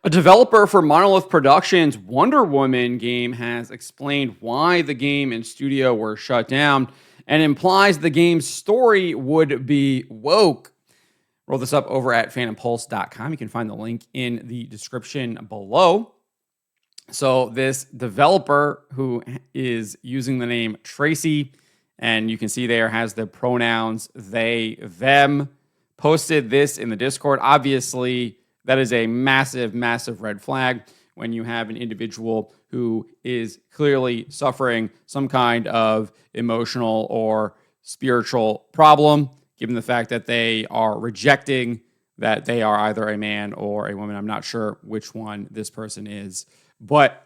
A developer for Monolith Productions' Wonder Woman game has explained why the game and studio were shut down and implies the game's story would be woke. Roll this up over at phantompulse.com. You can find the link in the description below. So, this developer who is using the name Tracy, and you can see there has the pronouns they, them, posted this in the Discord. Obviously, that is a massive, massive red flag when you have an individual who is clearly suffering some kind of emotional or spiritual problem, given the fact that they are rejecting that they are either a man or a woman. I'm not sure which one this person is, but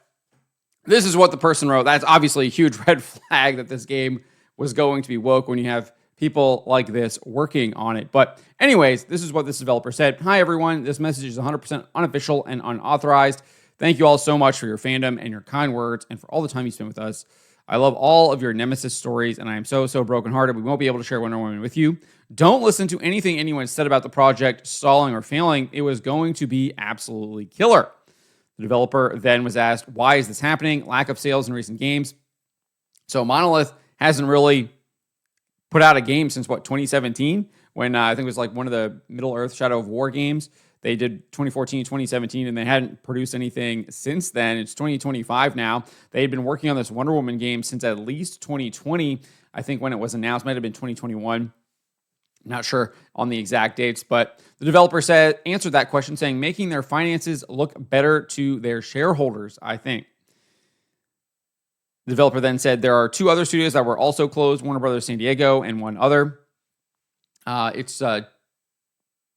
this is what the person wrote. That's obviously a huge red flag that this game was going to be woke when you have people like this working on it. But anyways, this is what this developer said. Hi, everyone. This message is 100% unofficial and unauthorized. Thank you all so much for your fandom and your kind words and for all the time you spent with us. I love all of your nemesis stories, and I am so brokenhearted. We won't be able to share Wonder Woman with you. Don't listen to anything anyone said about the project stalling or failing. It was going to be absolutely killer. The developer then was asked, why is this happening? Lack of sales in recent games. So Monolith hasn't really put out a game since, 2017, when I think it was like one of the Middle-earth Shadow of War games. They did 2014, 2017, and they hadn't produced anything since then. It's 2025 now. They had been working on this Wonder Woman game since at least 2020. I think when it was announced, might have been 2021. Not sure on the exact dates, but the developer answered that question saying, making their finances look better to their shareholders, I think. The developer then said there are two other studios that were also closed, Warner Brothers San Diego and one other. It's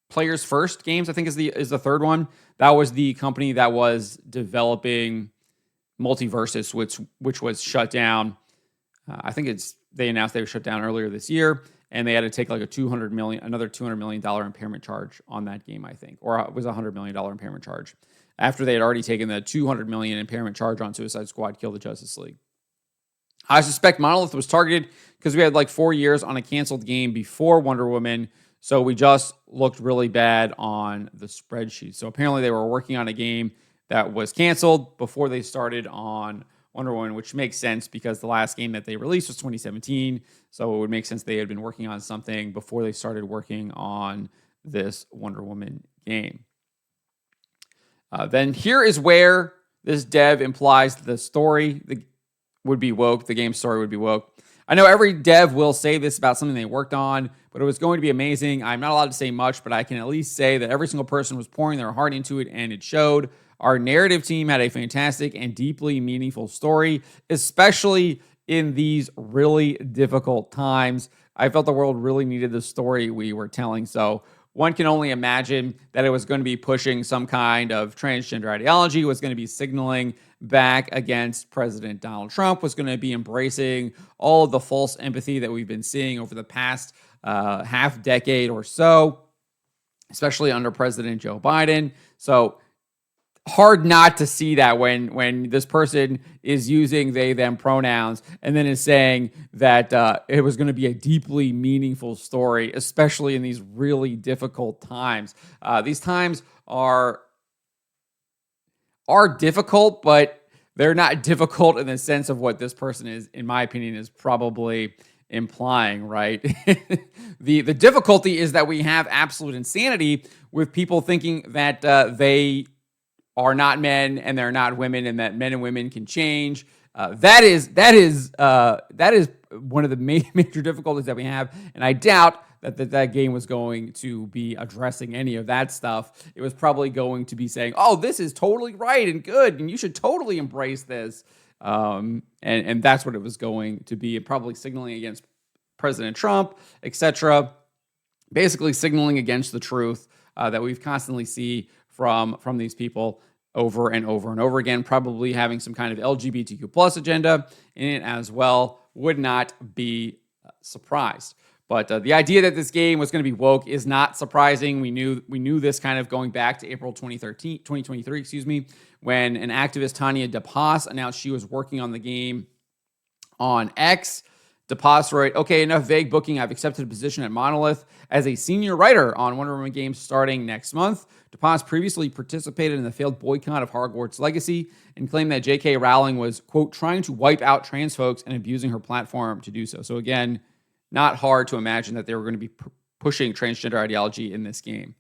Players First Games, I think is the third one. That was the company that was developing Multiversus, which was shut down. I think they announced they were shut down earlier this year, and they had to take like another $200 million impairment charge on that game, I think, or it was a $100 million impairment charge after they had already taken the $200 million impairment charge on Suicide Squad: Kill the Justice League. I suspect Monolith was targeted because we had like 4 years on a canceled game before Wonder Woman, so we just looked really bad on the spreadsheet. So apparently they were working on a game that was canceled before they started on Wonder Woman, which makes sense because the last game that they released was 2017, so it would make sense they had been working on something before they started working on this Wonder Woman game. Then here is where this dev implies the story would be woke. The game story would be woke. I know every dev will say this about something they worked on, but it was going to be amazing. I'm not allowed to say much, but I can at least say that every single person was pouring their heart into it, and it showed. Our narrative team had a fantastic and deeply meaningful story, especially in these really difficult times. I felt the world really needed the story we were telling. So one can only imagine that it was going to be pushing some kind of transgender ideology, was going to be signaling back against President Donald Trump, was going to be embracing all of the false empathy that we've been seeing over the past half decade or so, especially under President Joe Biden. So hard not to see that when this person is using they, them pronouns and then is saying that it was going to be a deeply meaningful story, especially in these really difficult times. These times are difficult, but they're not difficult in the sense of what this person is, in my opinion, is probably implying, right? The difficulty is that we have absolute insanity with people thinking that they are not men and they're not women, and that men and women can change. That is one of the major difficulties that we have, and I doubt that game was going to be addressing any of that stuff. It was probably going to be saying, "Oh, this is totally right and good, and you should totally embrace this," and that's what it was going to be. Probably signaling against President Trump, etc. Basically, signaling against the truth that we've constantly see from these people over and over and over again, probably having some kind of LGBTQ plus agenda in it as well. Would not be surprised. But the idea that this game was going to be woke is not surprising. We knew this kind of going back to April 2023, when an activist, Tanya DePass, announced she was working on the game on X. DePaz wrote, okay, enough vague booking. I've accepted a position at Monolith as a senior writer on Wonder Woman games starting next month. DePaz previously participated in the failed boycott of Hogwarts Legacy and claimed that J.K. Rowling was, quote, trying to wipe out trans folks and abusing her platform to do so. So again, not hard to imagine that they were going to be pushing transgender ideology in this game.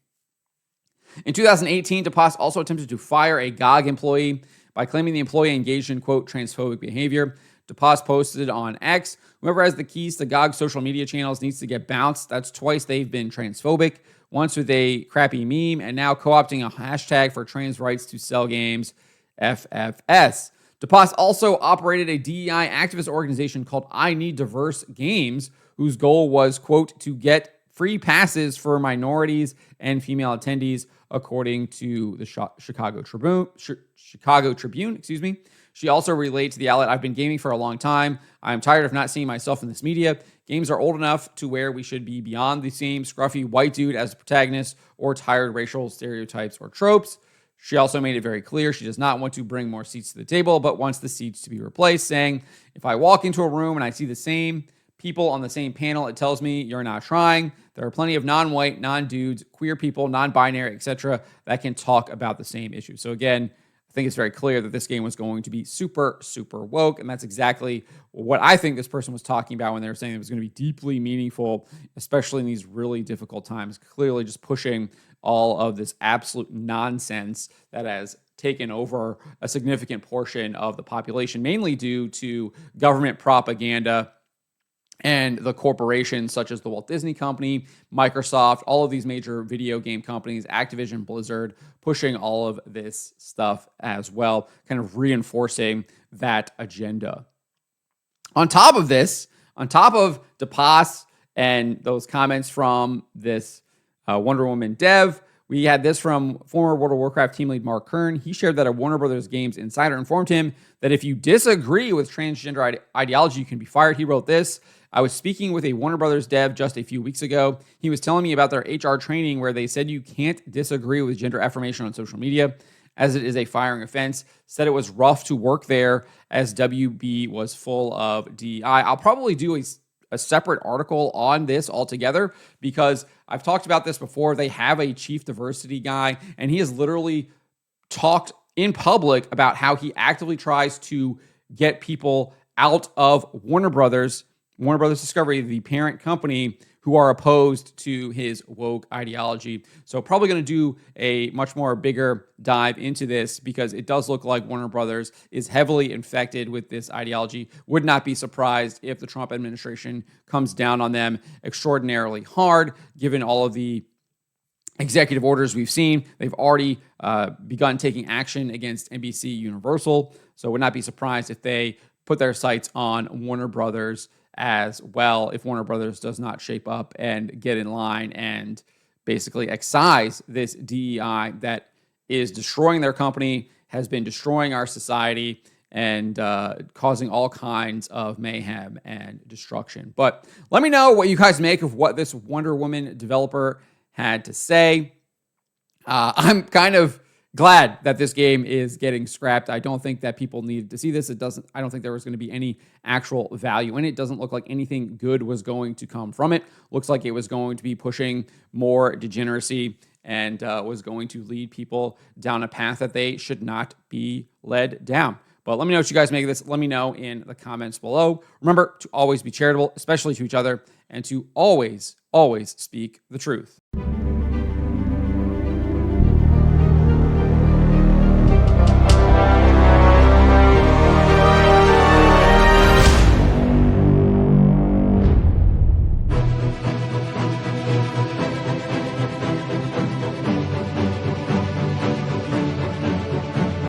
In 2018, DePaz also attempted to fire a GOG employee by claiming the employee engaged in, quote, transphobic behavior. DePaz posted on X, whoever has the keys to GOG social media channels needs to get bounced. That's twice they've been transphobic, once with a crappy meme, and now co-opting a hashtag for trans rights to sell games, FFS. DePaz also operated a DEI activist organization called I Need Diverse Games, whose goal was, quote, to get free passes for minorities and female attendees, according to the Chicago Tribune, excuse me. She also relayed to the outlet, I've been gaming for a long time. I'm tired of not seeing myself in this media. Games are old enough to where we should be beyond the same scruffy white dude as the protagonist or tired racial stereotypes or tropes. She also made it very clear she does not want to bring more seats to the table, but wants the seats to be replaced, saying, if I walk into a room and I see the same people on the same panel, it tells me you're not trying. There are plenty of non-white, non-dudes, queer people, non-binary, etc. that can talk about the same issue. So again, I think it's very clear that this game was going to be super, super woke, and that's exactly what I think this person was talking about when they were saying it was going to be deeply meaningful, especially in these really difficult times. Clearly just pushing all of this absolute nonsense that has taken over a significant portion of the population, mainly due to government propaganda and the corporations such as the Walt Disney Company, Microsoft, all of these major video game companies, Activision, Blizzard, pushing all of this stuff as well, kind of reinforcing that agenda. On top of this, on top of DePaz and those comments from this Wonder Woman dev, we had this from former World of Warcraft team lead Mark Kern. He shared that a Warner Brothers Games insider informed him that if you disagree with transgender ideology, you can be fired. He wrote this, I was speaking with a Warner Brothers dev just a few weeks ago. He was telling me about their HR training where they said you can't disagree with gender affirmation on social media as it is a firing offense. Said it was rough to work there as WB was full of DEI. I'll probably do a separate article on this altogether because I've talked about this before. They have a chief diversity guy, and he has literally talked in public about how he actively tries to get people out of Warner Brothers Discovery, the parent company, who are opposed to his woke ideology. So probably going to do a much more bigger dive into this because it does look like Warner Brothers is heavily infected with this ideology. Would not be surprised if the Trump administration comes down on them extraordinarily hard, given all of the executive orders we've seen. They've already begun taking action against NBC Universal. So would not be surprised if they put their sights on Warner Brothers as well, if Warner Brothers does not shape up and get in line and basically excise this DEI that is destroying their company, has been destroying our society, and causing all kinds of mayhem and destruction. But let me know what you guys make of what this Wonder Woman developer had to say. I'm kind of glad that this game is getting scrapped. I don't think that people needed to see this. I don't think there was going to be any actual value in it. It doesn't look like anything good was going to come from it. Looks like it was going to be pushing more degeneracy and was going to lead people down a path that they should not be led down. But let me know what you guys make of this. Let me know in the comments below. Remember to always be charitable, especially to each other, and to always, always speak the truth.